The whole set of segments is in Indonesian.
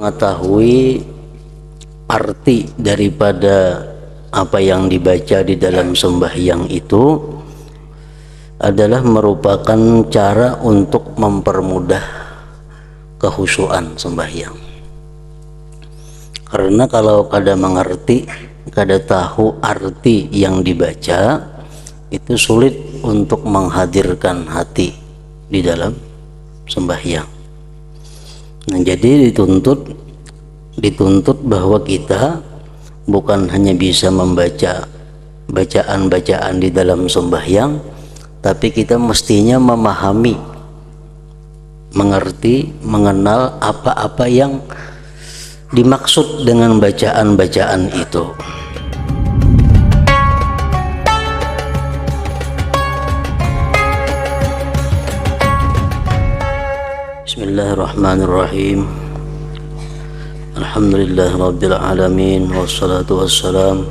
mengetahui arti daripada apa yang dibaca di dalam sembahyang itu adalah merupakan cara untuk mempermudah kehusuan sembahyang. Karena kalau kada mengerti, kada tahu arti yang dibaca, itu sulit untuk menghadirkan hati di dalam sembahyang. Nah, jadi dituntut bahwa kita bukan hanya bisa membaca bacaan-bacaan di dalam sembahyang, tapi kita mestinya memahami, mengerti, mengenal apa-apa yang dimaksud dengan bacaan-bacaan itu. Bismillahirrahmanirrahim. Alhamdulillah rabbil alamin, wassalatu wassalam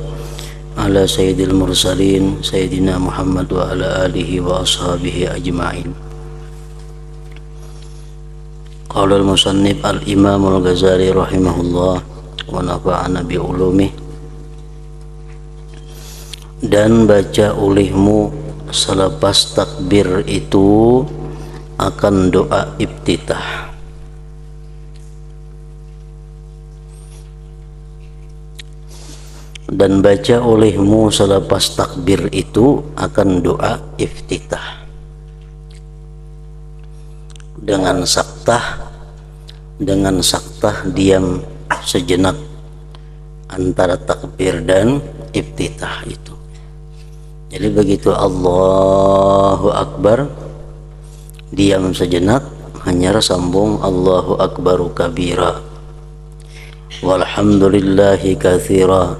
ala sayyidil mursalin sayyidina Muhammad wa ala alihi wa ashabihi ajma'in. Qala al-musannif al-imam al-Ghazali rahimahullah wa nafa'ana bi ulumih. Dan baca olehmu selepas takbir itu akan doa iftitah. Dan baca olehmu selepas takbir itu akan doa iftitah dengan saktah diam sejenak antara takbir dan iftitah itu. Jadi begitu Allahu Akbar, diam sejenak, hanya sambung Allahu Akbaru kabira walhamdulillahi katsira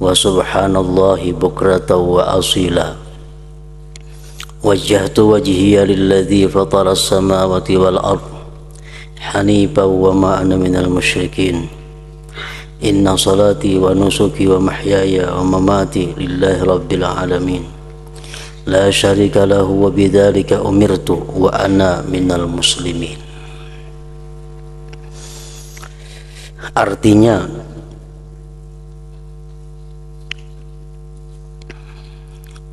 wa subhanallahi bukratan wa asila wajjahtu wajhiya lilladzi fatara as-samawati wal ard hanifan wa ma ana minal musyrikin inna salati wa nusuki wa mahyaya wa mamati lillahi rabbil alamin la syarika lahu wa bidzalika umirtu wa ana minal muslimin. Artinya,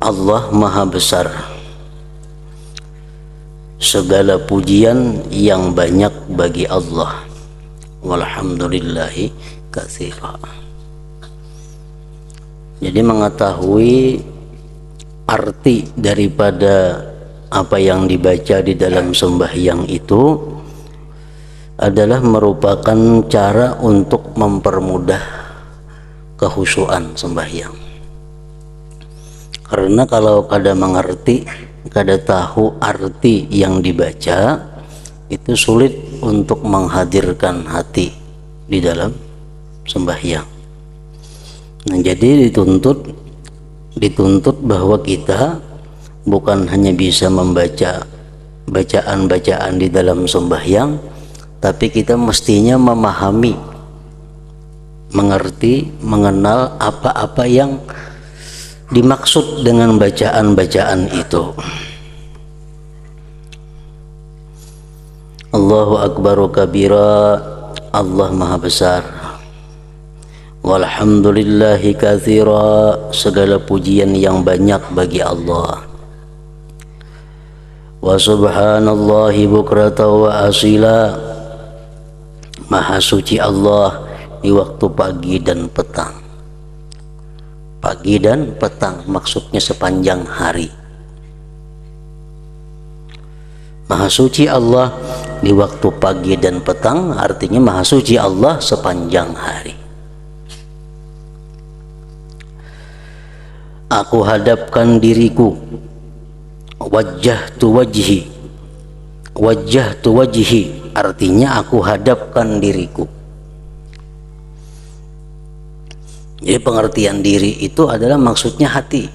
Allah Maha Besar, segala pujian yang banyak bagi Allah, walhamdulillahi katsira. Jadi mengetahui arti daripada apa yang dibaca di dalam sembahyang itu adalah merupakan cara untuk mempermudah kehusuan sembahyang. Karena kalau kada mengerti, kada tahu arti yang dibaca, itu sulit untuk menghadirkan hati di dalam sembahyang. Nah, jadi dituntut bahwa kita bukan hanya bisa membaca bacaan-bacaan di dalam sembahyang, tapi kita mestinya memahami, mengerti, mengenal apa-apa yang dimaksud dengan bacaan-bacaan itu. Allahu Akbaru kabira, Allah Maha Besar. Walhamdulillahi katsira, segala pujian yang banyak bagi Allah. Wa subhanallahi bukratan wa asila, Maha suci Allah di waktu pagi dan petang. Pagi dan petang maksudnya sepanjang hari. Maha suci Allah di waktu pagi dan petang artinya Maha suci Allah sepanjang hari. Aku hadapkan diriku, wajjahtu wajhi artinya aku hadapkan diriku. Jadi pengertian diri itu adalah maksudnya hati.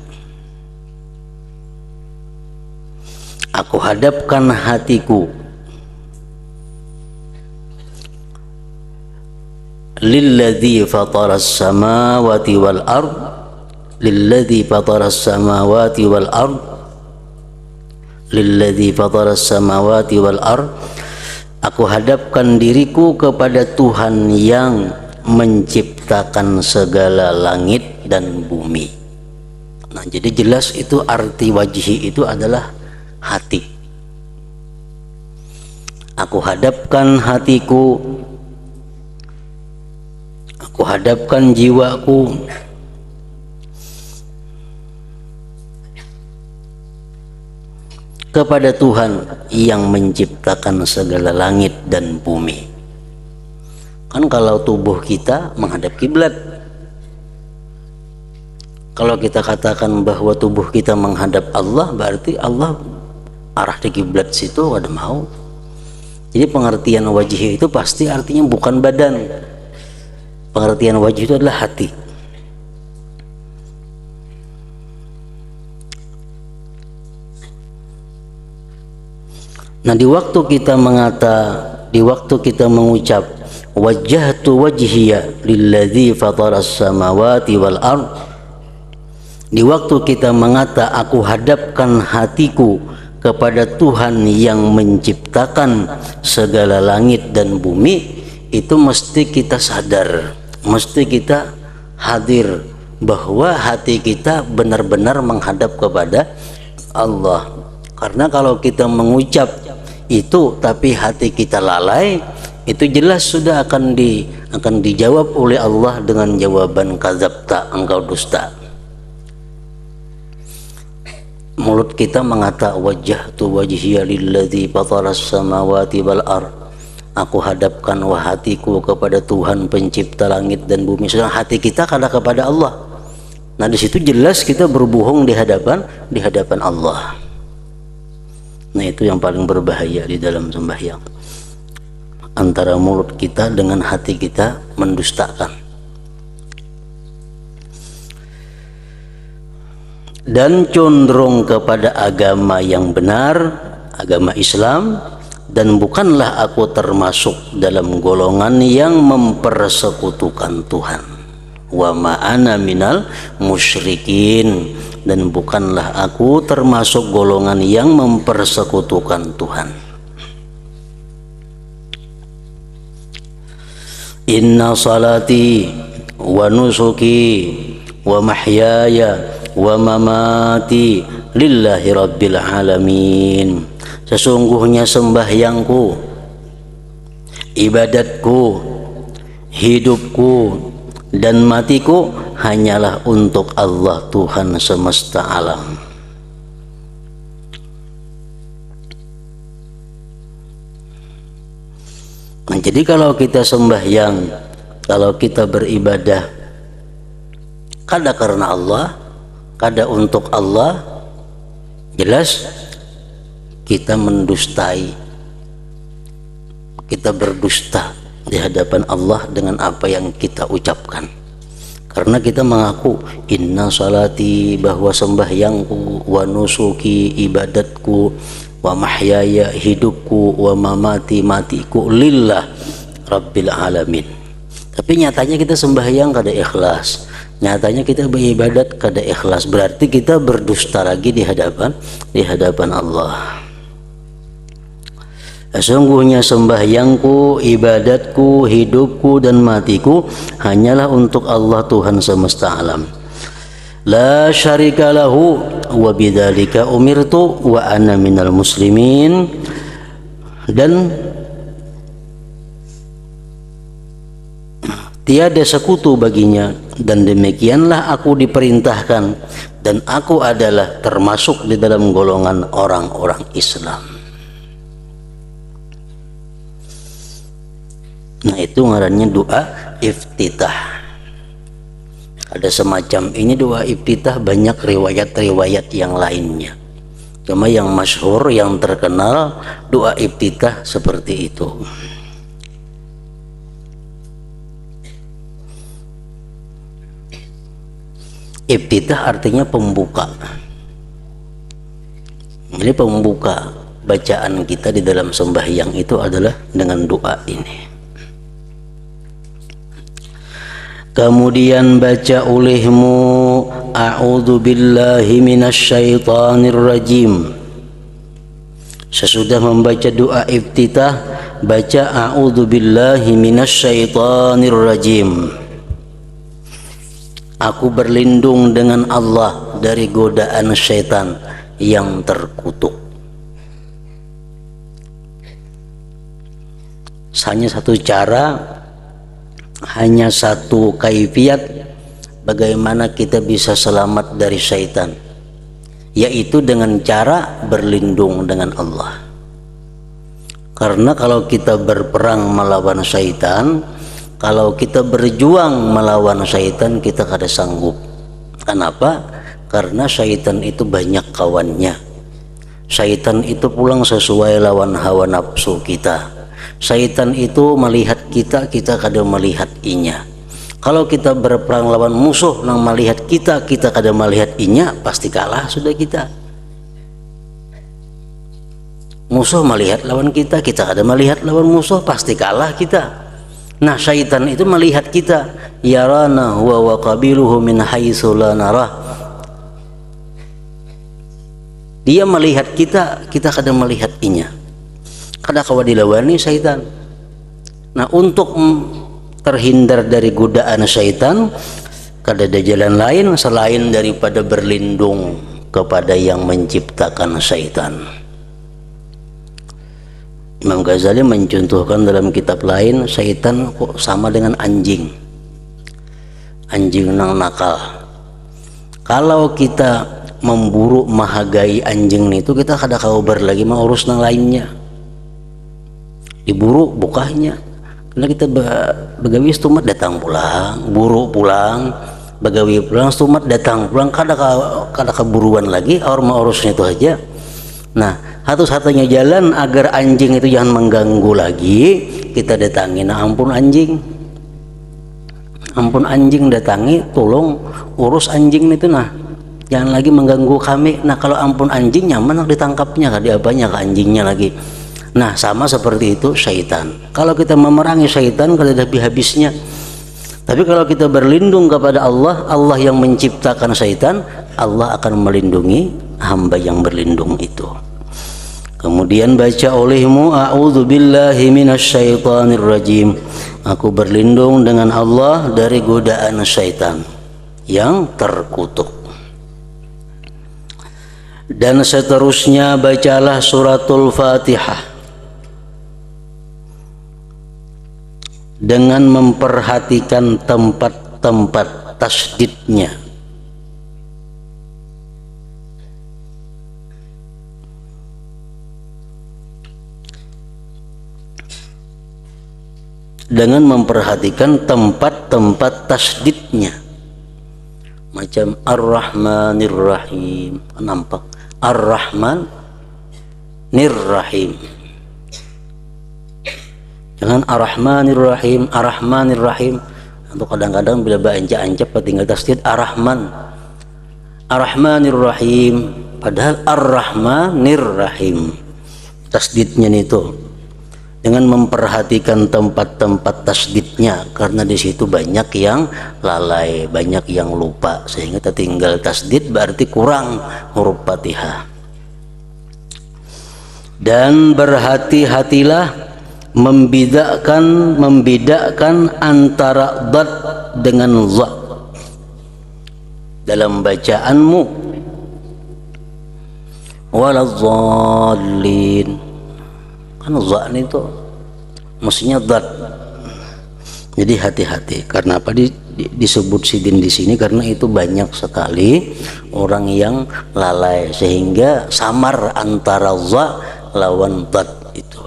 Aku hadapkan hatiku lilladzi fataras samawati wal ard, lilladzi fataras samawati wal ard, lilladzi fataras samawati wal ard. Aku hadapkan diriku kepada Tuhan yang menciptakan segala langit dan bumi. Nah, jadi jelas itu arti wajhi itu adalah hati. Aku hadapkan hatiku, aku hadapkan jiwaku kepada Tuhan yang menciptakan segala langit dan bumi. Kan kalau tubuh kita menghadap kiblat, kalau kita katakan bahwa tubuh kita menghadap Allah, berarti Allah arah di kiblat situ ada mau. Jadi pengertian wajih itu pasti artinya bukan badan. Pengertian wajih itu adalah hati. Nah, di waktu kita mengucap wajjahtu wajhiya lilladzi fataras samawati wal ard, di waktu kita mengata aku hadapkan hatiku kepada Tuhan yang menciptakan segala langit dan bumi, itu mesti kita sadar, mesti kita hadir bahwa hati kita benar-benar menghadap kepada Allah. Karena kalau kita mengucap itu tapi hati kita lalai, itu jelas sudah akan dijawab oleh Allah dengan jawaban kadzabta, engkau dusta. Mulut kita mengata wajjahtu wajhiya lilladzi fataras samawati wal ard, aku hadapkan hatiku kepada Tuhan pencipta langit dan bumi. Sedang hati kita kada kepada Allah. Nah, di situ jelas kita berbohong di hadapan Allah. Nah, itu yang paling berbahaya di dalam sembahyang, antara mulut kita dengan hati kita mendustakan. Dan condong kepada agama yang benar, agama Islam, dan bukanlah aku termasuk dalam golongan yang mempersekutukan Tuhan. Wa ma ana minal musyrikin, dan bukanlah aku termasuk golongan yang mempersekutukan Tuhan. Inna salati wa nusuki wa mahyaya wa mamati lillahi rabbil alamin. Sesungguhnya sembahyangku, ibadatku, hidupku dan matiku hanyalah untuk Allah Tuhan semesta alam. Nah, jadi kalau kita sembahyang, kalau kita beribadah kada karena Allah, kada untuk Allah, jelas kita mendustai, kita berdusta di hadapan Allah dengan apa yang kita ucapkan. Karena kita mengaku inna salati, bahwa sembahyangku, wa nusuki, ibadatku, wa mahyaya, hidupku, wa mamati, matiku lillah rabbil alamin. Tapi nyatanya kita sembahyang kada ikhlas, nyatanya kita beribadat kada ikhlas, berarti kita berdusta lagi di hadapan Allah. Sesungguhnya sembahyangku, ibadatku, hidupku dan matiku hanyalah untuk Allah Tuhan semesta alam. La syarika lahu wa bidzalika umirtu wa ana minal muslimin. Dan tiada sekutu baginya, dan demikianlah aku diperintahkan, dan aku adalah termasuk di dalam golongan orang-orang Islam. Nah, itu ngarannya doa iftitah. Ada semacam ini doa iftitah, banyak riwayat-riwayat yang lainnya. Cuma yang masyhur, yang terkenal doa iftitah seperti itu. Iftitah artinya pembuka. Jadi pembuka bacaan kita di dalam sembahyang itu adalah dengan doa ini. Kemudian baca olehmu a'udzu billahi minasyaitonir rajim. Sesudah membaca doa iftitah, baca a'udzubillahi minasyaitonir rajim. Aku berlindung dengan Allah dari godaan syaitan yang terkutuk. Hanya satu cara, hanya satu kaifiat bagaimana kita bisa selamat dari syaitan, yaitu dengan cara berlindung dengan Allah. Karena kalau kita berperang melawan syaitan, kalau kita berjuang melawan syaitan, kita kada sanggup. Kenapa? Karena syaitan itu banyak kawannya. Syaitan itu pulang sesuai lawan hawa nafsu kita. Syaitan itu melihat kita, kita kada melihat inya. Kalau kita berperang lawan musuh yang melihat kita, kita kada melihat inya, pasti kalah sudah kita. Musuh melihat lawan kita, kita kada melihat lawan musuh, pasti kalah kita. Nah, syaitan itu melihat kita, yarana huwa wa qabiluhu min haitsu la narah. Dia melihat kita, kita kada melihat inya. Kada kawa dilawani syaitan. Nah, untuk terhindar dari godaan syaitan, kada ada jalan lain selain daripada berlindung kepada yang menciptakan syaitan. Imam Ghazali mencontohkan dalam kitab lain, syaitan kok sama dengan anjing. Anjing nang nakal. Kalau kita memburu mahagai anjing itu, kita kada kabar lagi mau urus nang lainnya. Diburu bukahnya. Karena kita begawi stumat datang pulang, buru pulang, begawi pulang stumat datang pulang, kada keburuan lagi, orang mau urusnya itu aja. Nah, satu-satunya jalan agar anjing itu jangan mengganggu lagi, kita datangi. Nah, ampun anjing, datangi, tolong urus anjing itu, nah jangan lagi mengganggu kami. Nah, kalau ampun anjing nyaman ditangkapnya, kada apanya ke anjingnya lagi. Nah, sama seperti itu syaitan. Kalau kita memerangi syaitan, kada ada habis-habisnya. Tapi kalau kita berlindung kepada Allah, Allah yang menciptakan syaitan, Allah akan melindungi hamba yang berlindung itu. Kemudian baca olehmu, a'udzubillahi minasyaitonir rajim. Aku berlindung dengan Allah dari godaan syaitan yang terkutuk. Dan seterusnya bacalah suratul Fatihah dengan memperhatikan tempat-tempat tasdidnya. Dengan memperhatikan tempat-tempat tasdidnya. Macam Ar-Rahmanir Rahim, nampak Ar-Rahmanir Rahim. Jangan Ar-Rahmanir Rahim, Ar-Rahmanir Rahim. Untuk kadang-kadang bila beranjak-anjak tinggal tasdid Ar-Rahman, Ar-Rahmanir Rahim, padahal Ar-Rahmanir Rahim. Tasdidnya itu dengan memperhatikan tempat-tempat tasdidnya, karena di situ banyak yang lalai, banyak yang lupa, sehingga tertinggal tasdid berarti kurang huruf Fatihah. Dan berhati-hatilah membedakan antara dad dengan za dalam bacaanmu. Waladzallin, kan za itu mestinya dad. Jadi hati-hati. Karena apa disebut sidin di sini? Karena itu banyak sekali orang yang lalai sehingga samar antara za lawan dad itu.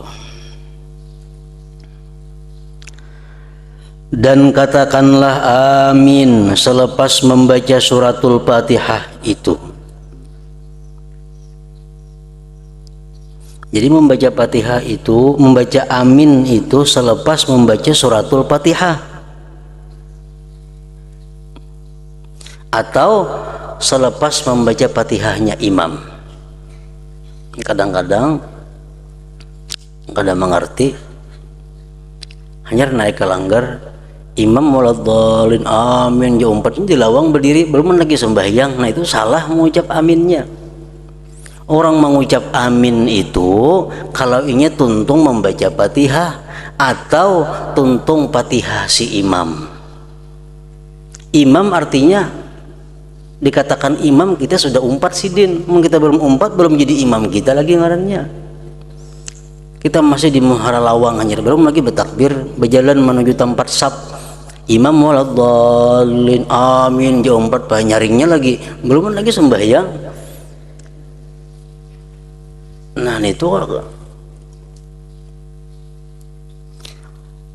Dan katakanlah amin selepas membaca suratul Fatihah itu. Jadi membaca Fatihah itu, membaca amin itu selepas membaca suratul Fatihah, atau selepas membaca Fatihahnya imam. Kadang-kadang kada mengerti, hanya naik ke langgar, imam waladhdallin amin, diumpat di lawang berdiri belum lagi sembahyang. Nah, itu salah mengucap aminnya. Orang mengucap amin itu kalau ingin tuntung membaca Fatihah atau tuntung Fatihah si imam. Imam artinya dikatakan imam, kita sudah umpat sidin. Kita belum umpat, belum jadi imam kita lagi ngarannya. Kita masih di muhara lawang hanya, belum lagi bertakbir berjalan menuju tempat saf. Imam waladhdallin amin jauh umpat nyaringnya lagi, belum lagi sembahyang. Nah itu,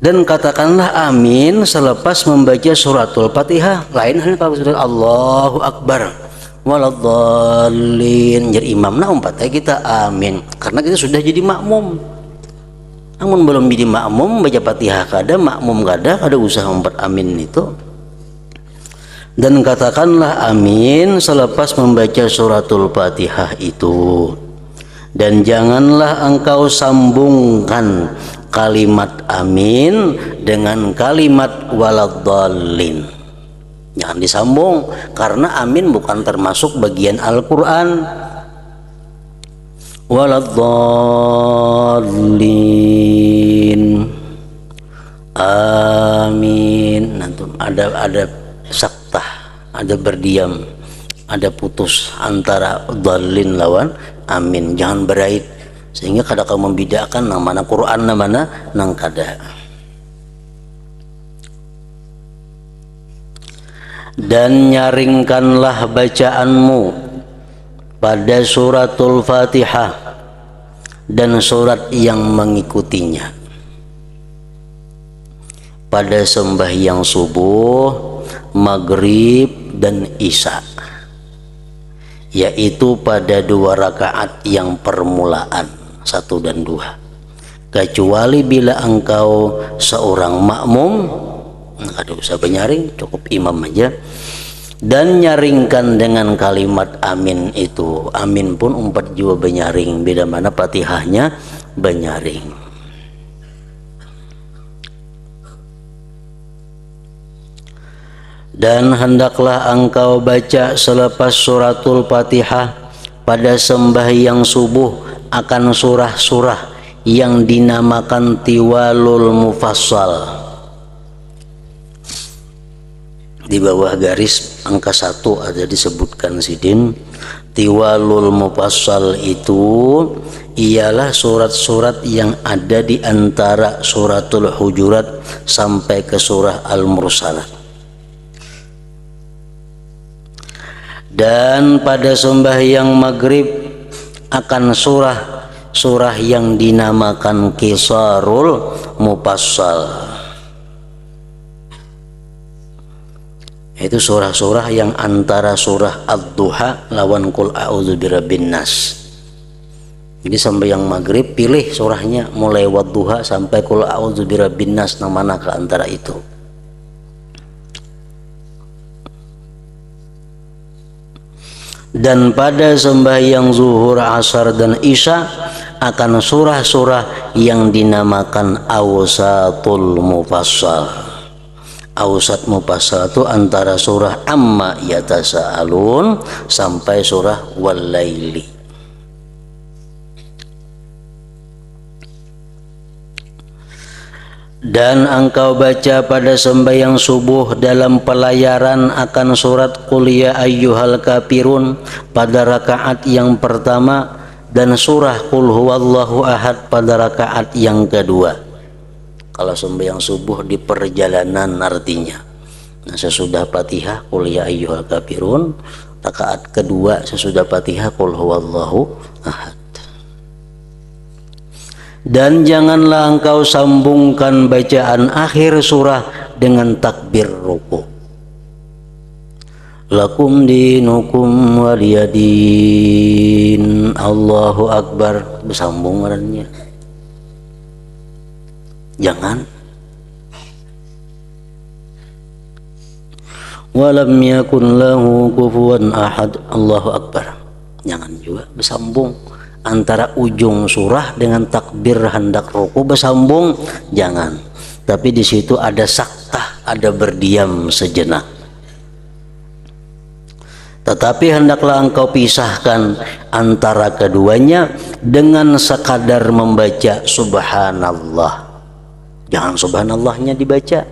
dan katakanlah amin selepas membaca suratul Fatihah. Lain halnya kalau sudah Allahu Akbar waladhdallin jadi imam, nah umpat kita amin karena kita sudah jadi makmum. Namun belum jadi makmum baca Fatihah kada, makmum kada usah umpat amin itu. Dan katakanlah amin selepas membaca suratul Fatihah itu. Dan janganlah engkau sambungkan kalimat amin dengan kalimat waladhdallin. Jangan disambung, karena amin bukan termasuk bagian Al-Quran. Waladhdallin amin. Nanti ada saktah, ada berdiam, ada putus antara dhalin lawan amin. Jangan berait sehingga kada kau membedakan nang mana Quran nang mana nang kada. Dan nyaringkanlah bacaanmu pada suratul Fatihah dan surat yang mengikutinya pada sembahyang subuh, maghrib dan isya, yaitu pada 2 rakaat yang permulaan 1 dan 2, kecuali bila engkau seorang makmum, ada usah benyaring, cukup imam aja. Dan nyaringkan dengan kalimat amin itu, amin pun umpat jua benyaring, beda mana Fatihahnya benyaring. Dan hendaklah engkau baca selepas suratul Fatihah pada sembahyang subuh akan surah-surah yang dinamakan tiwalul mufassal. Di bawah garis angka 1 ada disebutkan sidin, tiwalul mufassal itu ialah surat-surat yang ada di antara suratul Hujurat sampai ke surah Al-Mursalat. Dan pada sembahyang maghrib akan surah yang dinamakan qisarul mufassal, itu surah-surah yang antara surah Ad-Duha lawan Qul a'udzu birabbin nas. Jadi sembahyang maghrib pilih surahnya mulai Wad-Duha sampai Qul a'udzu birabbin nas, nang mana ke antara itu. Dan pada sembahyang zuhur, asar dan isya akan surah-surah yang dinamakan awsatul mufassal. Awsat mufassal itu antara surah Amma yatasaalun sampai surah Wal-Laili. Dan engkau baca pada sembahyang subuh dalam pelayaran akan surat Qul ya ayyuhal kafirun pada rakaat yang pertama dan surah Qul huwallahu ahad pada rakaat yang kedua. Kalau sembahyang subuh di perjalanan artinya, nah sesudah Fatihah Qul ya ayyuhal kafirun, rakaat kedua sesudah Fatihah Qul huwallahu ahad. Dan janganlah engkau sambungkan bacaan akhir surah dengan takbir ruku. Lakum dinukum waliyadin, Allahu Akbar, bersambung orangnya. Jangan. Walam yakun lahu kufuwan ahad, Allahu Akbar. Jangan juga bersambung antara ujung surah dengan takbir hendak ruku, bersambung jangan. Tapi di situ ada saktah, ada berdiam sejenak. Tetapi hendaklah engkau pisahkan antara keduanya dengan sekadar membaca subhanallah. Jangan subhanallahnya dibaca.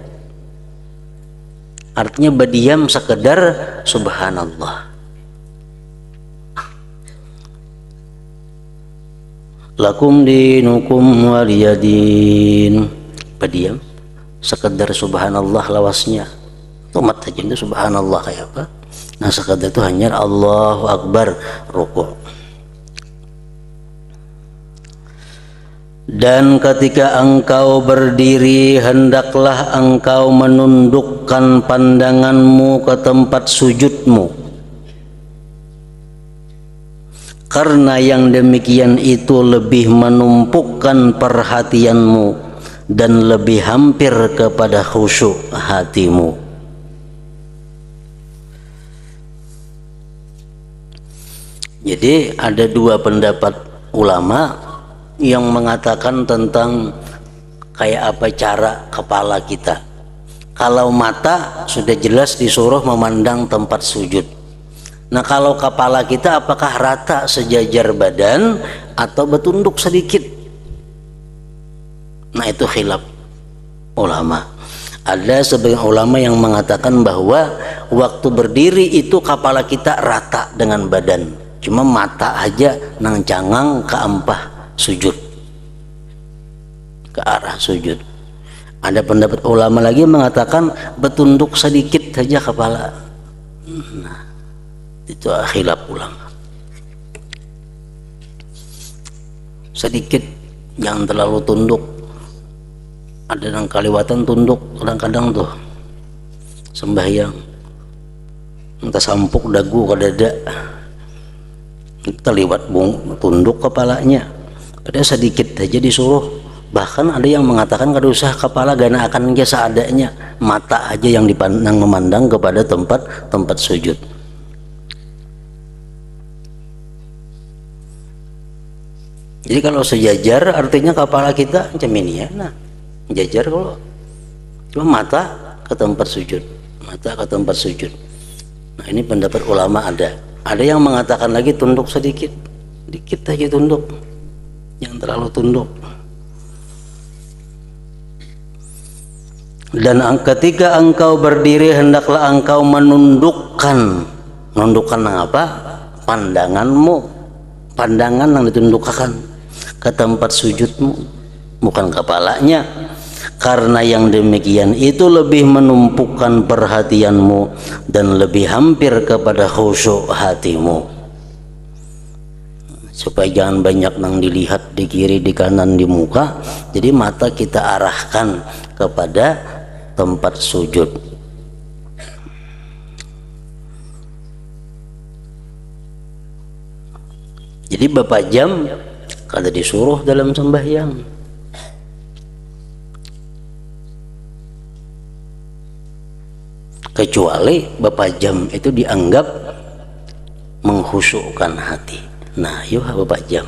Artinya berdiam sekedar subhanallah. Lakum dinukum waliyadin. Berdiam sekedar subhanallah lawasnya. Tomat aja itu subhanallah kayak apa? Nah sekadar itu hanya Allahu Akbar rukuk. Dan ketika engkau berdiri hendaklah engkau menundukkan pandanganmu ke tempat sujudmu, karena yang demikian itu lebih menumpukan perhatianmu dan lebih hampir kepada khusyuk hatimu. Jadi ada dua pendapat ulama yang mengatakan tentang kayak apa cara kepala kita. Kalau mata sudah jelas disuruh memandang tempat sujud. Nah kalau kepala kita apakah rata sejajar badan atau bertunduk sedikit? Nah itu khilaf ulama. Ada sebagian ulama yang mengatakan bahwa waktu berdiri itu kepala kita rata dengan badan, cuma mata aja nang cangang ke ampah sujud, ke arah sujud. Ada pendapat ulama lagi mengatakan bertunduk sedikit saja kepala. Nah, itu khilaf ulama. Sedikit, jangan terlalu tunduk. Ada yang kaliwatan tunduk kadang-kadang tuh sembahyang, entah sampuk dagu ke dada, terlibat tunduk kepalanya. Padahal sedikit aja disuruh. Bahkan ada yang mengatakan kada usah kepala gana akan aja seadanya, mata aja yang dipandang memandang kepada tempat sujud. Jadi kalau sejajar artinya kepala kita macam ini ya, nah jajar. Kalau cuma mata ke tempat sujud, mata ke tempat sujud. Nah ini pendapat ulama ada. Ada yang mengatakan lagi tunduk sedikit, dikit aja tunduk, jangan terlalu tunduk. Dan ketika engkau berdiri hendaklah engkau menundukkan apa? Pandanganmu, pandangan yang ditundukkan ke tempat sujudmu, bukan kepalanya. Karena yang demikian itu lebih menumpukan perhatianmu dan lebih hampir kepada khusyuk hatimu. Supaya jangan banyak yang dilihat di kiri, di kanan, di muka. Jadi mata kita arahkan kepada tempat sujud. Jadi bapak jam kada disuruh dalam sembahyang. Kecuali bapak jam itu dianggap mengkhusyukkan hati. Nah yuk bapak jam,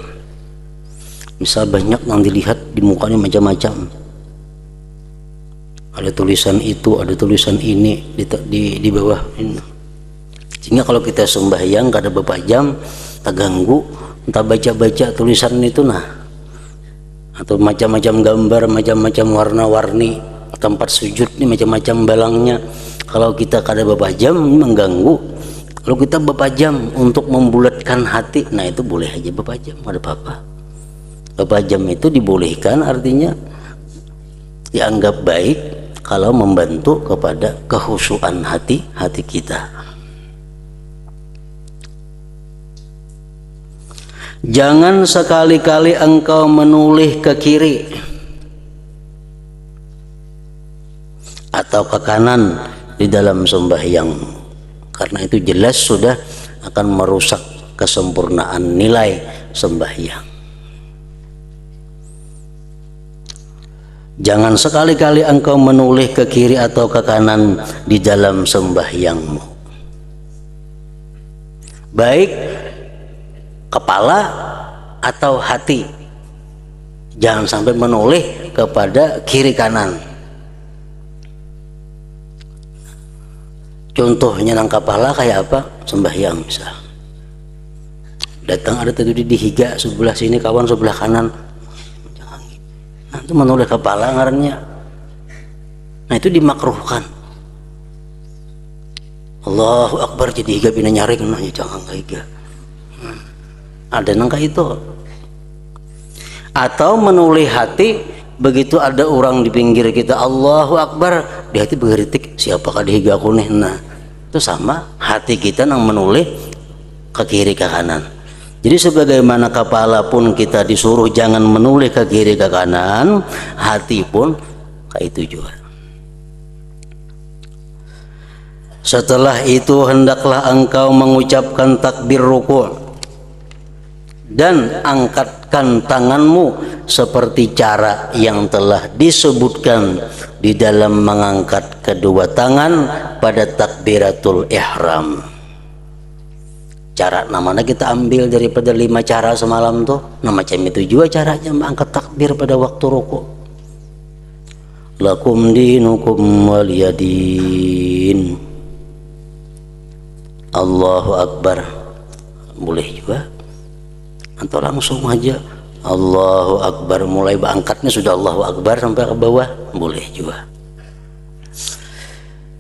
misal banyak yang dilihat di mukanya macam-macam, ada tulisan itu, ada tulisan ini di bawah ini. Sehingga kalau kita sembahyang kada bapak jam terganggu, entah baca-baca tulisan itu nah, atau macam-macam gambar, macam-macam warna-warni tempat sujud ini, macam-macam balangnya. Kalau kita kada bapak jam ini mengganggu. Kalau kita bapak jam untuk membulatkan hati, nah itu boleh aja bapak jam, ada apa-apa. Bapak jam itu dibolehkan, artinya dianggap baik kalau membantu kepada kekhusyuan hati kita. Jangan sekali-kali engkau menoleh ke kiri atau ke kanan di dalam sembahyang, karena itu jelas sudah akan merusak kesempurnaan nilai sembahyang. Jangan sekali-kali engkau menoleh ke kiri atau ke kanan di dalam sembahyangmu, baik kepala atau hati. Jangan sampai menoleh kepada kiri kanan. Contohnya nang kepala kayak apa? Sembahyang misal. Datang ada tadi dihiga sebelah sini kawan sebelah kanan. Jangan gitu. Nah, itu menoleh kepala ngarannya. Nah itu dimakruhkan. Allahu Akbar jadi higa bina nyaring, nah ya jangan kayak higa. Ada nang kayak itu. Atau menoleh hati begitu ada orang di pinggir kita Allahu Akbar, di hati berkritik siapakah dihiga aku nih. Nah itu sama hati kita nang menoleh ke kiri ke kanan. Jadi sebagaimana kepala pun kita disuruh jangan menoleh ke kiri ke kanan, hati pun kayak itu juga. Setelah itu hendaklah engkau mengucapkan takbir ruku' dan angkatkan tanganmu seperti cara yang telah disebutkan di dalam mengangkat kedua tangan pada takbiratul ihram. Cara namanya kita ambil daripada 5 cara semalam tuh. Nah macam itu juga caranya mengangkat takbir pada waktu ruku'. Lakum dinukum waliyadin. Allahu Akbar boleh juga, atau langsung aja Allahu Akbar, mulai angkatnya sudah Allahu Akbar sampai ke bawah boleh juga.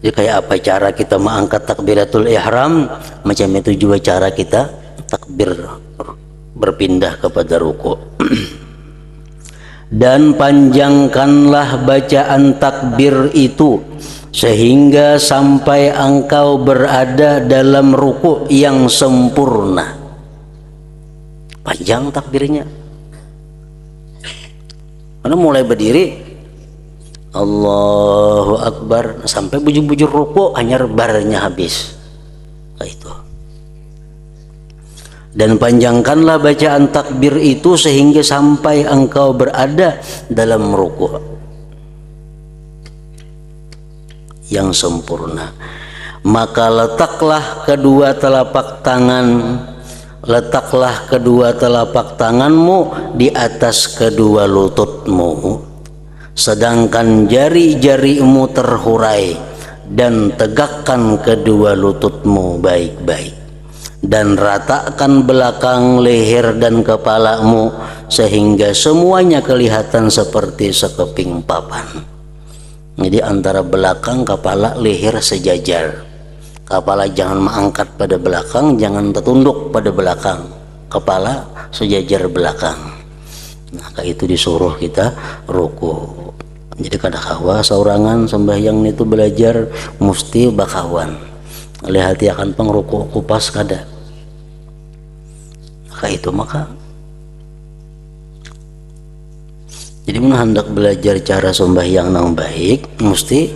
Jadi kayak apa cara kita mengangkat takbiratul ihram, macam itu juga cara kita takbir berpindah kepada ruku'. Dan panjangkanlah bacaan takbir itu sehingga sampai engkau berada dalam ruku' yang sempurna. Panjang takbirnya. Karena mulai berdiri Allahu Akbar sampai bujur-bujur ruku' hanya barnya habis. Kayak itu. Dan panjangkanlah bacaan takbir itu sehingga sampai engkau berada dalam ruku' yang sempurna. Maka letaklah kedua telapak tanganmu di atas kedua lututmu, sedangkan jari-jarimu terhurai, dan tegakkan kedua lututmu baik-baik, dan ratakan belakang leher dan kepalamu sehingga semuanya kelihatan seperti sekeping papan. Jadi antara belakang, kepala, leher sejajar. Kepala jangan mengangkat pada belakang, jangan tertunduk pada belakang. Kepala sejajar belakang. Nah kayak itu disuruh kita ruku'. Jadi kada kawa saurangan sembahyang itu belajar mesti bakawan. Lihat akan pengruku' kupas kada. Kayak itu maka. Jadi hendak belajar cara sembahyang yang baik, mesti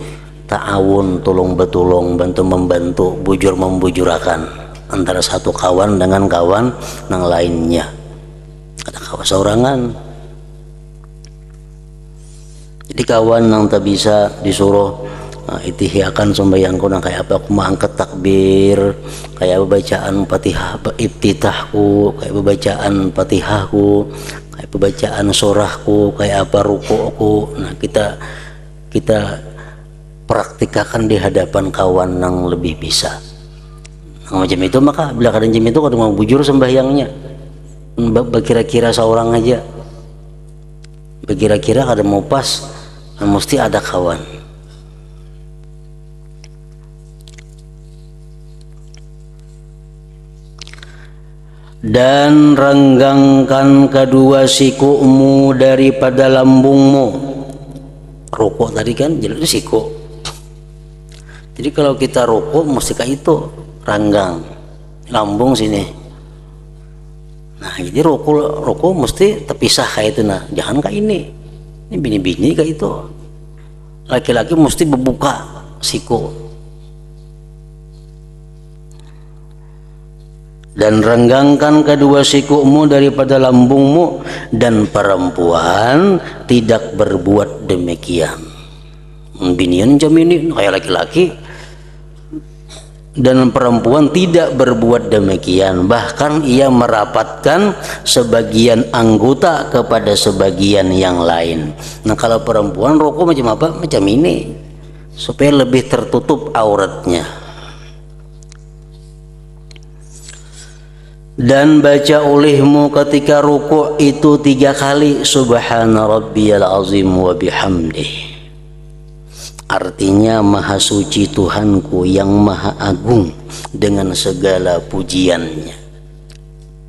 ta'awun, tolong betulong, bantu membantu, bujur membujurakan antara satu kawan dengan kawan yang lainnya. Ada kawan saurangan. Jadi kawan yang tak bisa disuruh itihiakan sembahyangku nang kayak apa, aku mau angkat takbir, kayak bacaan Fatihah iftitahku, kayak bacaan Fatihahku, kayak pembacaan surahku, kayak apa ruku'ku. Nah kita praktikakan di hadapan kawan yang lebih bisa. Nah, macam itu maka bila kadang jam itu kalau mau bujur sembahyangnya berkira-kira seorang aja, berkira-kira kada mau pas, mesti ada kawan. Dan renggangkan kedua sikumu daripada lambungmu. Rukuk tadi kan jelas siku. Jadi kalau kita rukuk mesti kayak itu, ranggang lambung sini. Nah jadi rukuk mesti terpisah kayak itu. Nah jangan kayak ini bini-bini kayak itu. Laki-laki mesti membuka siku. Dan renggangkan kedua sikumu daripada lambungmu, dan perempuan tidak berbuat demikian. Binian jam ini kayak laki-laki, dan perempuan tidak berbuat demikian, bahkan ia merapatkan sebagian anggota kepada sebagian yang lain. Nah kalau perempuan rokok macam apa? Macam ini, supaya lebih tertutup auratnya. Dan baca olehmu ketika ruku' itu 3 kali subhana rabbiyal azim wa bihamdih. Artinya maha suci Tuhanku yang maha agung dengan segala pujiannya.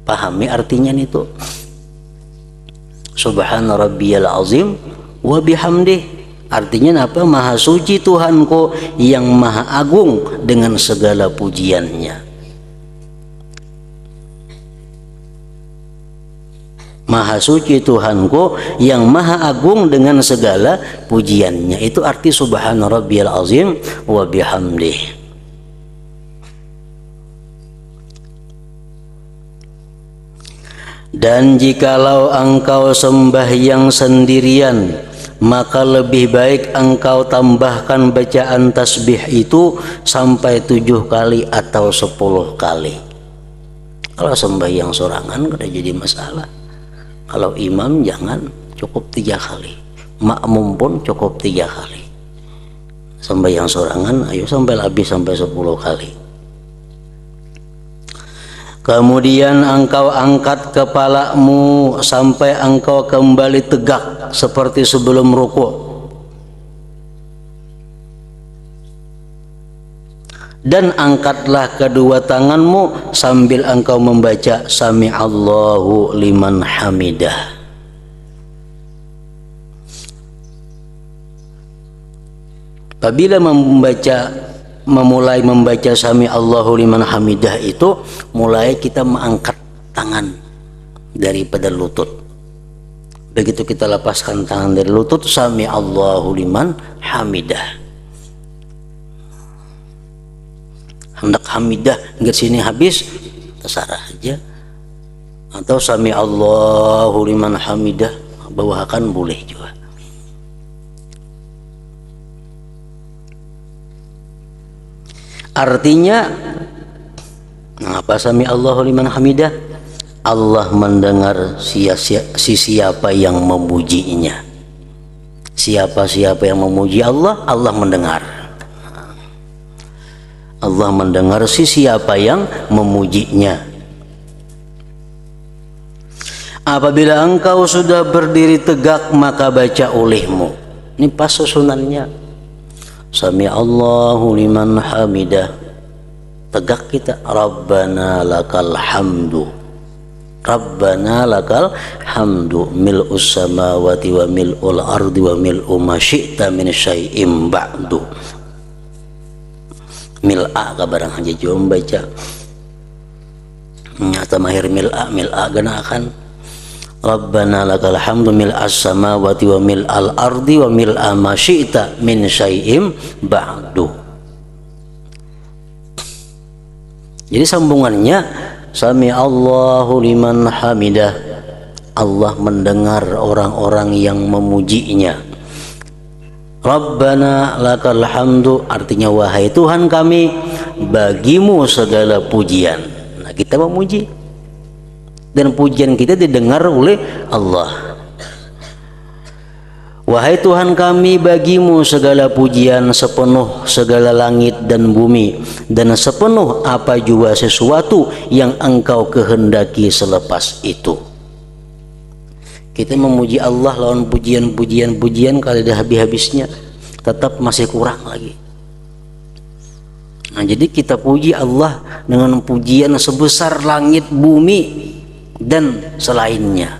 Pahami artinya itu? Subhana rabbiyal azim wa bihamdih. Artinya apa? Maha suci Tuhanku yang maha agung dengan segala pujiannya. Maha suci Tuhanku yang maha agung dengan segala pujiannya. Itu arti subhana rabbiyal azim wa bihamdih. Dan jikalau engkau sembahyang sendirian, maka lebih baik engkau tambahkan bacaan tasbih itu sampai 7 kali atau 10 kali. Kalau sembahyang sorangan kada jadi masalah. Kalau imam jangan, cukup 3 kali. Makmum pun cukup 3 kali. Sembahyang sorangan, ayo sampai habis sampai 10 kali. Kemudian engkau angkat kepalamu sampai engkau kembali tegak seperti sebelum rukuk. Dan angkatlah kedua tanganmu sambil engkau membaca Sami'allahu liman hamidah. Apabila memulai membaca Sami'allahu liman hamidah itu, mulai kita mengangkat tangan daripada lutut. Begitu kita lepaskan tangan dari lutut, Sami'allahu liman hamidah. Hendak hamidah nggak sini habis, terserah aja. Atau sami Allahu liman hamidah bawakan boleh juga. Artinya apa sami Allahu liman hamidah? Allah mendengar siapa yang memujinya. Siapa yang memuji Allah, Allah mendengar. Allah mendengar siapa yang memujinya. Apabila engkau sudah berdiri tegak, maka baca olehmu. Ini pas susunannya. Sami Allahu liman hamidah. Tegak kita. Rabbana lakal hamdu. Rabbana lakal hamdu. Mil'us samawati wa mil'ul ardi wa mil'u ma syi'ta min syai'im ba'du. Mil'a kabarang aja jom baca nyata mahir mil'a gana akan Rabbana lakal hamdu mil'as samawati wa mil'al ardi wa mil'a ma syi'ta min syai'im ba'du. Jadi sambungannya sami Allahu liman hamidah. Allah mendengar orang-orang yang memujinya. Rabbana lakal hamdu artinya wahai Tuhan kami, bagimu segala pujian. Nah, kita memuji dan pujian kita didengar oleh Allah. Wahai Tuhan kami, bagimu segala pujian sepenuh segala langit dan bumi dan sepenuh apa juga sesuatu yang engkau kehendaki selepas itu. Kita memuji Allah lawan pujian kalau ada habis-habisnya, tetap masih kurang lagi. Nah, jadi kita puji Allah dengan pujian sebesar langit, bumi dan selainnya.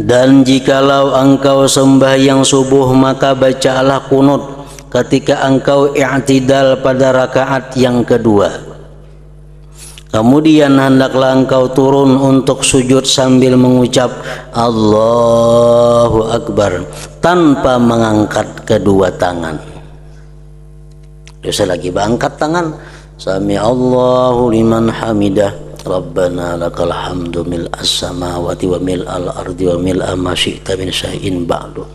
Dan jikalau engkau sembahyang subuh, maka bacalah kunut ketika engkau i'tidal pada rakaat yang kedua. Kemudian hendaklah engkau turun untuk sujud sambil mengucap Allahu Akbar tanpa mengangkat kedua tangan. Dosa lagi angkat tangan. Sami Allahu liman hamidah. Rabbana lakal hamdu mil'as samawati wa mil'al ardi wa mil'a ma syi'ta min syai'in ba'du.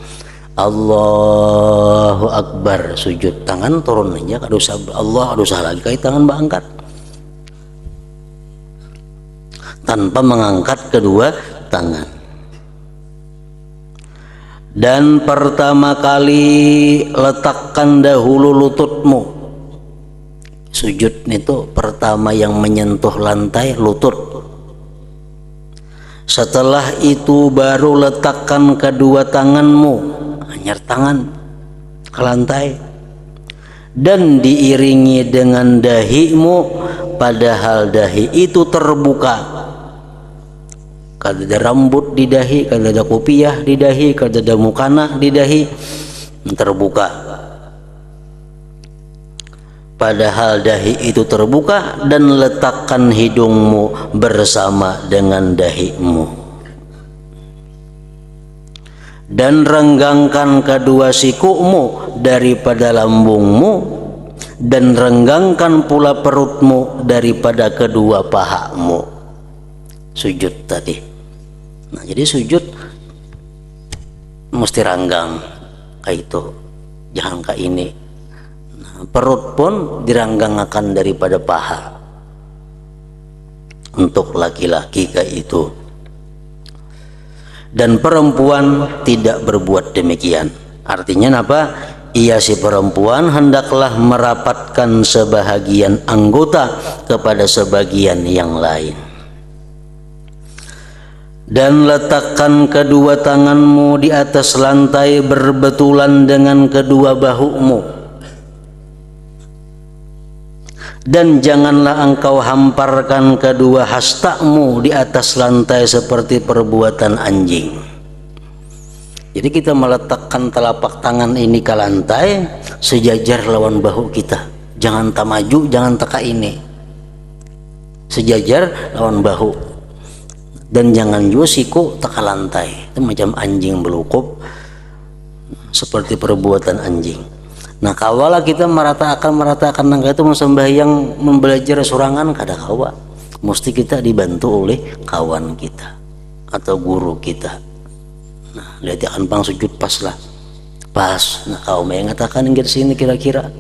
Allahu Akbar, sujud tangan turun aja, kadosa Allah kadosa lagi kait tangan angkat tanpa mengangkat kedua tangan. Dan pertama kali letakkan dahulu lututmu Sujud itu pertama yang menyentuh lantai lutut. Setelah itu baru letakkan kedua tanganmu, anyar tangan ke lantai, dan diiringi dengan dahimu, padahal dahi itu terbuka. Kada ada rambut di dahi, kada ada kopiah di dahi, kada ada mukana di dahi, terbuka. Padahal dahi itu terbuka, dan letakkan hidungmu bersama dengan dahimu. Dan renggangkan kedua sikumu daripada lambungmu, dan renggangkan pula perutmu daripada kedua pahamu. Sujud tadi. Nah, jadi sujud mesti ranggang kayak itu, jangan kayak ini. Nah, perut pun diranggangakan daripada paha untuk laki-laki kayak itu. Dan perempuan tidak berbuat demikian. Artinya apa? Ia si perempuan hendaklah merapatkan sebahagian anggota kepada sebagian yang lain. Dan letakkan kedua tanganmu di atas lantai berbetulan dengan kedua bahumu. Dan janganlah engkau hamparkan kedua hastamu di atas lantai seperti perbuatan anjing. Jadi kita meletakkan telapak tangan ini ke lantai sejajar lawan bahu kita. Jangan tak maju, jangan tak ini. Sejajar lawan bahu. Dan jangan juga siku tak ke lantai. Itu macam anjing belukup, seperti perbuatan anjing. Nah, kawala kita meratakan nangka itu sembahyang membelajar surangan kada kawa. Mesti kita dibantu oleh kawan kita atau guru kita. Nah, lihat akan pang sujud pas lah. Pas. Nah, kau mengatakan enggak sini kira-kira.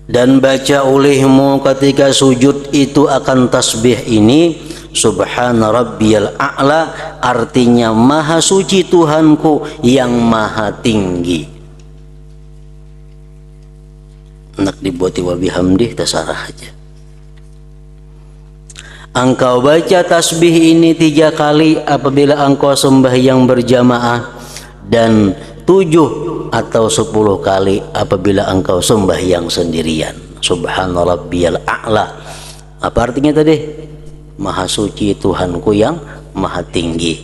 Dan baca olehmu ketika sujud itu akan tasbih ini, Subhana Rabbiyal A'la, artinya maha suci Tuhanku yang maha tinggi. Nak dibuati wa bihamdih tasarah aja. Engkau baca tasbih ini 3 kali apabila engkau sembahyang berjamaah, dan 7 atau 10 kali apabila engkau sembahyang sendirian. Subhana Rabbiyal A'la. Apa artinya tadi? Maha suci Tuhanku yang maha tinggi.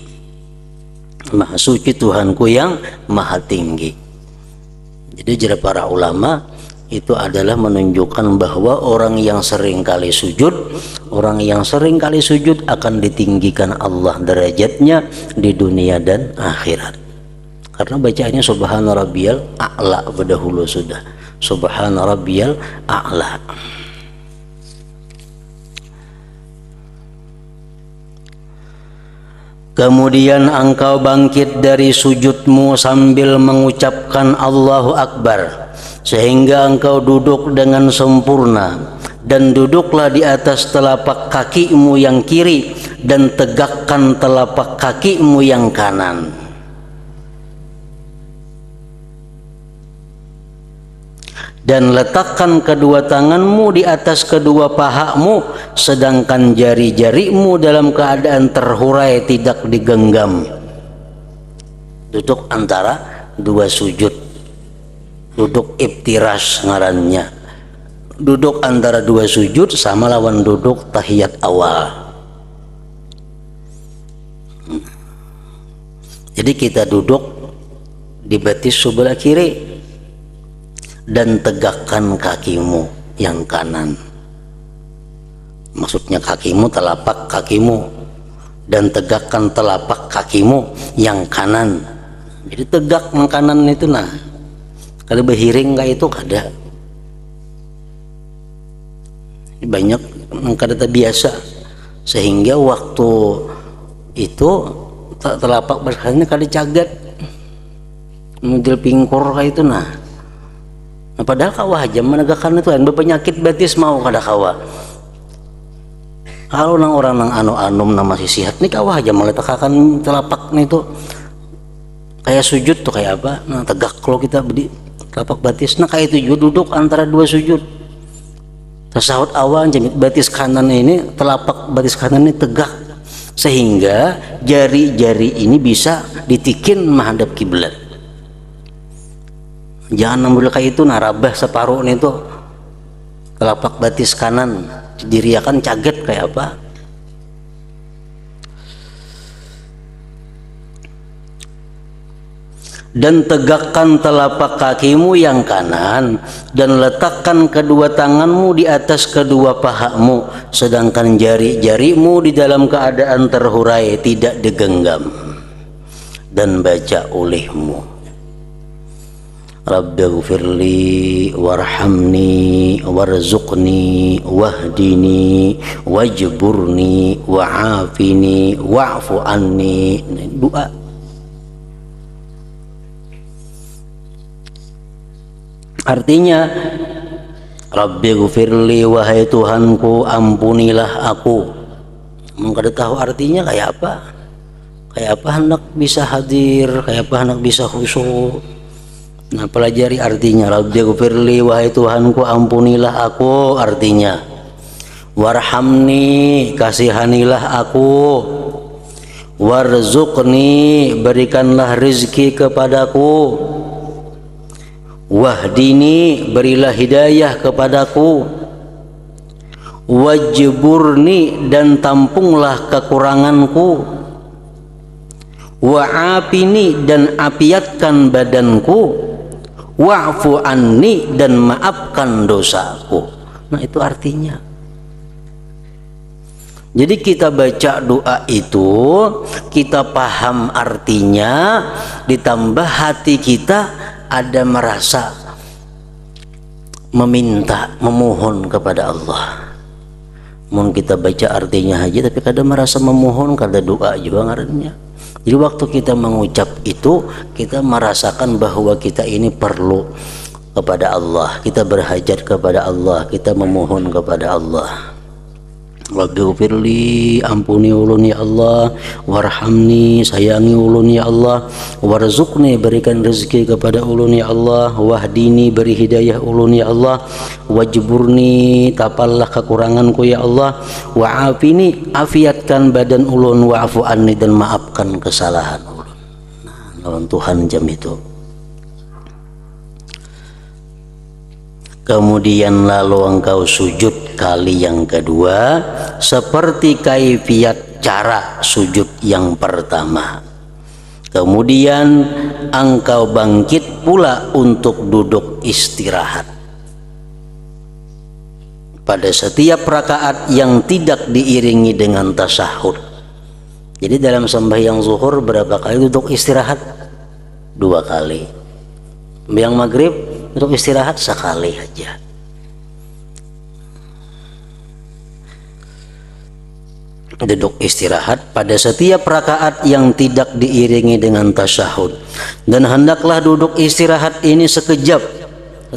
Maha suci Tuhanku yang maha tinggi. Jadi jera para ulama itu adalah menunjukkan bahwa orang yang sering kali sujud akan ditinggikan Allah derajatnya di dunia dan akhirat. Karena bacaannya Subhana Rabbiyal A'la berdahulu sudah. Subhana Rabbiyal A'la. Kemudian engkau bangkit dari sujudmu sambil mengucapkan Allahu Akbar, sehingga engkau duduk dengan sempurna, dan duduklah di atas telapak kakimu yang kiri, dan tegakkan telapak kakimu yang kanan. Dan letakkan kedua tanganmu di atas kedua pahamu, sedangkan jari-jarimu dalam keadaan terhurai tidak digenggam. Duduk antara 2 sujud, duduk iftirash ngarannya. Duduk antara 2 sujud sama lawan duduk tahiyat awal. Jadi kita duduk di batis sebelah kiri, dan tegakkan kakimu yang kanan. Maksudnya kakimu, telapak kakimu, dan tegakkan telapak kakimu yang kanan. Jadi tegak yang kanan itu nah. Kalau berhiring kayak itu kada. Banyak yang kada biasa, sehingga waktu itu telapak berkalinya kada cagat. Model pingkor kayak itu nah. Nah, padahal kawah aja menegakkan itu yang berpenyakit betis mau kada kawah. Kalau nang orang nang anu-anum nang masih sihat nih kawah aja meletakkan telapak nih tuh kayak sujud tuh kayak apa? Nah tegak kalau kita berdiri telapak batis. Nah kayak itu juga duduk antara dua sujud. Tasahud awal jemit batis kanan ini, telapak batis kanan ini tegak sehingga jari-jari ini bisa ditikin menghadap kiblat. Jangan nambah kayak itu narabah separuh nih tuh telapak batis kanan diriakan caget kayak apa. Dan tegakkan telapak kakimu yang kanan dan letakkan kedua tanganmu di atas kedua pahamu, sedangkan jari-jarimu di dalam keadaan terhurai tidak digenggam. Dan baca olehmu, Rabbighfirli warhamni warzuqni wahdini wajburni wa'afini wa'fu anni. Doa. Artinya, Rabbighfirli, wahai Tuhanku, ampunilah aku. Mengkada tahu artinya kayak apa? Kayak apa hendak bisa hadir, kayak apa hendak bisa khusyuk. Nah, pelajari artinya. Rabbighfirli, wahai Tuhanku, ampunilah aku, artinya. Warhamni, kasihanilah aku. Warzuqni, berikanlah rezeki kepadaku. Wahdini, berilah hidayah kepadaku. Wajburni, dan tampunglah kekuranganku. Wa'afini, dan apiatkan badanku. Wa'fu anni, dan maafkan dosaku. Nah itu artinya. Jadi kita baca doa itu, kita paham artinya, ditambah hati kita ada merasa meminta, memohon kepada Allah. Mohon kita baca artinya aja, tapi kadang merasa memohon, kadang doa juga ngarannya. Jadi waktu kita mengucap itu, kita merasakan bahwa kita ini perlu kepada Allah, kita berhajat kepada Allah, kita memohon kepada Allah. Rabbighfirli, ampuni ulun ya Allah. Warhamni, sayangi ulun ya Allah. Warzuqni, berikan rezeki kepada ulun ya Allah. Wahdini, beri hidayah ulun ya Allah. Wajburni, tapallah kekuranganku ya Allah. Wa'afini, afiatkan badan ulun. Wa'fu anni, dan maafkan kesalahan ulun. Nah, lawan Tuhan jam itu. Kemudian lalu engkau sujud kali yang kedua seperti kaifiat cara sujud yang pertama. Kemudian engkau bangkit pula untuk duduk istirahat pada setiap rakaat yang tidak diiringi dengan tasyahud. Jadi dalam sembahyang zuhur berapa kali duduk istirahat? 2 kali. Sembahyang maghrib untuk istirahat sekali aja. Duduk istirahat pada setiap rakaat yang tidak diiringi dengan tasyahud. Dan hendaklah duduk istirahat ini sekejap,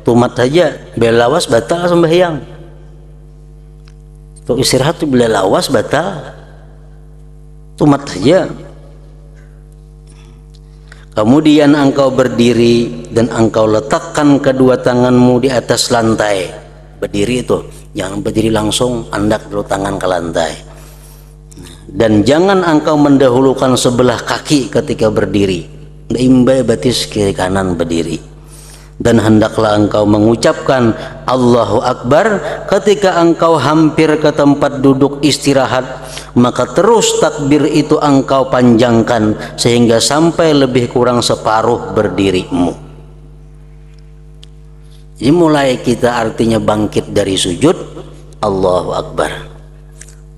ketumat saja, bila lawas batal sembahyang. Untuk istirahat itu bila lawas batal, tumat saja. Kemudian engkau berdiri dan engkau letakkan kedua tanganmu di atas lantai. Berdiri itu, jangan berdiri langsung, andak dulu tangan ke lantai. Dan jangan engkau mendahulukan sebelah kaki ketika berdiri. Imbai batis kiri kanan berdiri. Dan hendaklah engkau mengucapkan Allahu Akbar ketika engkau hampir ke tempat duduk istirahat, maka terus takbir itu engkau panjangkan sehingga sampai lebih kurang separuh berdirimu. Jadi mulai kita artinya bangkit dari sujud, Allahu Akbar.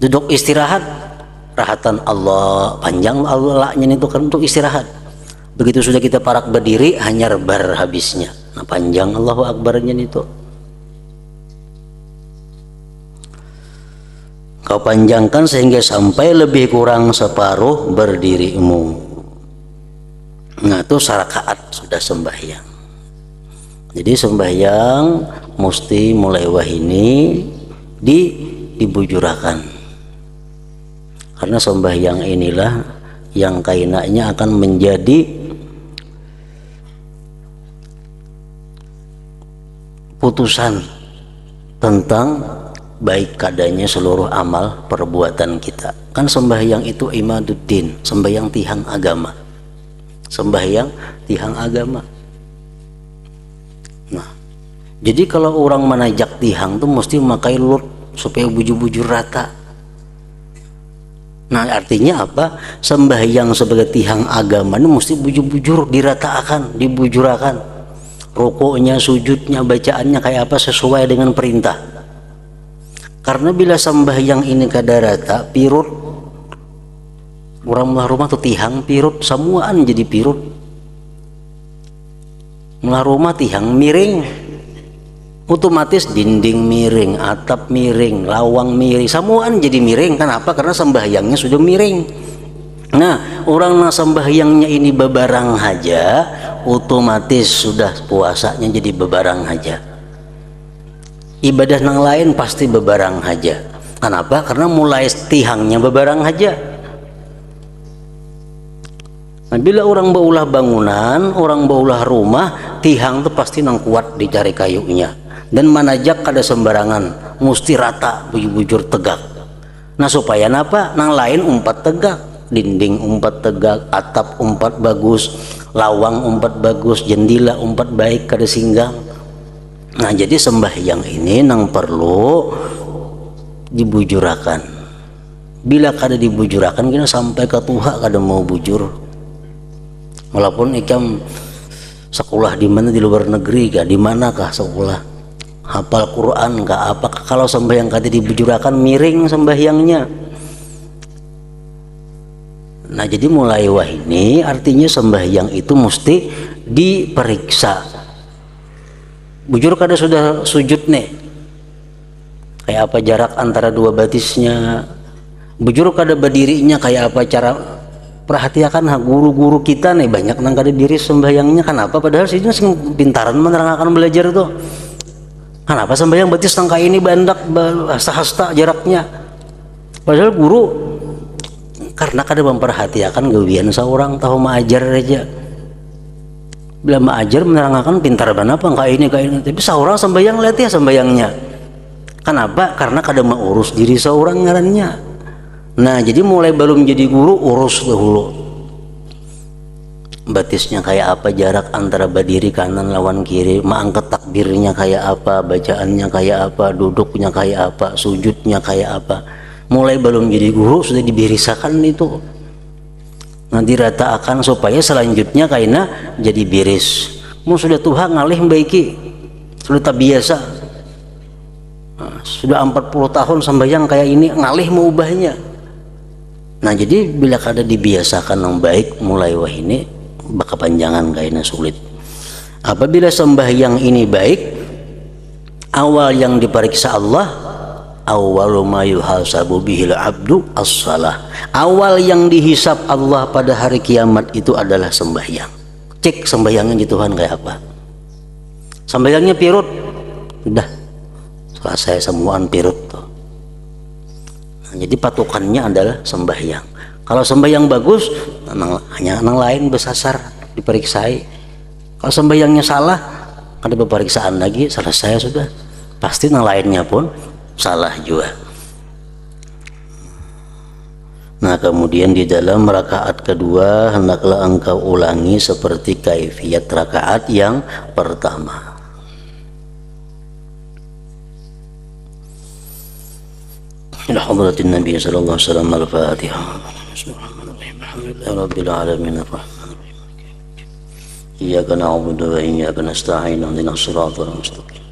Duduk istirahat, rahatan Allah, panjang Allah-nya itu kan untuk istirahat. Begitu sudah kita parak berdiri, hanya rebar habisnya. Nah panjang Allahu Akbarnya itu. Kau panjangkan sehingga sampai lebih kurang separuh berdirimu. Nah itu sarakaat sudah sembahyang. Jadi sembahyang mesti mulai wahini dibujurakan. Karena sembahyang inilah yang kainanya akan menjadi putusan tentang baik kadanya seluruh amal perbuatan kita. Kan sembahyang itu imaduddin, sembahyang tiang agama. Sembahyang tiang agama. Nah, jadi kalau orang menajak tiang tuh mesti memakai lut supaya bujur-bujur rata. Nah, artinya apa? Sembahyang sebagai tiang agama ini mesti bujur-bujur, diratakan, dibujurakan. Rukuknya, sujudnya, bacaannya kayak apa sesuai dengan perintah. Karena bila sembahyang ini kada rata, pirut, orang melah rumah tuh tihang pirut, semuaan jadi pirut. Melah rumah tihang miring, otomatis dinding miring, atap miring, lawang miring, semuaan jadi miring. Kenapa? Karena sembahyangnya sudah miring. Nah, orang yang sembahyangnya ini bebarang aja, otomatis sudah puasanya jadi bebarang aja. Ibadah yang lain pasti bebarang aja. Kenapa? Karena mulai tihangnya bebarang aja. Nah, bila orang baulah bangunan, orang baulah rumah, tihang itu pasti nang kuat dicari kayunya. Dan manajak kada sembarangan, mesti rata, bujur-bujur tegak. Nah, supaya napa? Nang lain umpat tegak, dinding umpat tegak, atap umpat bagus, lawang umpat bagus, jendela umpat baik kada singgang. Nah, jadi sembahyang ini nang perlu dibujurakan. Bila kada dibujurakan, kita sampai ke Tuhan kada mau bujur. Walaupun ikam sekolah di mana di luar negeri, kah di manakah sekolah, hafal Quran kah apa, kalau sembahyang kada dibujurakan miring sembahyangnya. Nah, jadi mulai wah ini artinya sembahyang itu mesti diperiksa. Bujur kada sudah sujud nih, kayak apa jarak antara dua batisnya. Bujur kada berdirinya kayak apa cara. Perhatikan guru-guru kita nih banyak nang kada diri sembahyangnya. Kenapa? Padahal sini pintaran menerangkan belajar tuh. Kenapa sembahyang batis nang kayak ini bandak hasta-hasta jaraknya. Padahal guru karena kada memperhatikan gawian seorang, tahu mengajar aja. Bila mengajar menerangkan pintar banget apa kayak ini. Tapi seorang sembahyang lihat ya sembahyangnya. Kenapa? Karena kada mengurus diri seorang ngarannya. Nah, jadi mulai belum jadi guru urus dahulu. Batisnya kayak apa, jarak antara berdiri kanan lawan kiri, mengangkat takbirnya kayak apa, bacaannya kayak apa, duduknya kayak apa, sujudnya kayak apa. Mulai belum jadi guru sudah dibirisakan itu. Nanti ratakan supaya selanjutnya kaina jadi beres. Mau sudah Tuhan ngalih baiki, sudah tak biasa. Nah, sudah 40 tahun sembahyang kayak ini ngalih mau ubahnya. Nah, jadi bila kada dibiasakan yang baik mulai wah ini bakal panjangan kaina sulit. Apabila sembahyang ini baik, awal yang diperiksa Allah, awwalu ma yuhasabu bihil abdu as-salah. Awal yang dihisab Allah pada hari kiamat itu adalah sembahyang. Cek sembahyangnya di Tuhan kayak apa. Sembahyangnya pirut, udah selesai semuaan pirut tuh. Nah, jadi patokannya adalah sembahyang. Kalau sembahyang bagus, hanya nang lain besasar diperiksai. Kalau sembahyangnya salah, ada pemeriksaan lagi, selesai sudah. Pasti nang lainnya pun salah juga. Nah, kemudian di dalam rakaat kedua hendaklah engkau ulangi seperti kaifiat rakaat yang pertama. Ila hadratin Nabi sallallahu alaihi wasallam al-Fatihah. Bismillahirrahmanirrahim. Alhamdulillahirabbil alamin arrahmanir rahim. Iyyaka na'budu wa iyyaka nasta'in. Ihdinas siratal mustaqim.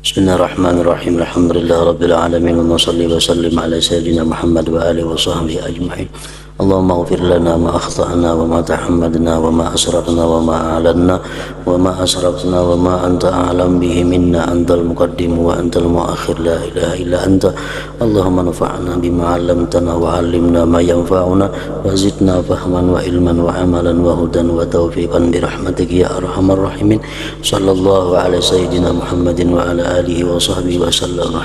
Bismillahirrahmanirrahim. Alhamdulillahirabbil alamin wa shalli wa sallim ala sayyidina Muhammad wa alihi wa sahbihi ajma'in. Allahumma ighfir lana ma akhta'na wa ma tahammadna wa ma asrafna wa ma a'lanna wa ma asrafna wa ma anta a'lam bihi minna antal muqaddim wa antal muakhir la ilaha illa anta. Allahumma nafa'na bima 'allamtana wa 'allimna ma yanfa'una wa zidna fahman wa ilman wa amalan wa hudan wa tawfiqan bi rahmatika ya arhamar rahimin. Sallallahu ala sayyidina Muhammadin wa ala alihi wa sahbihi wa sallam.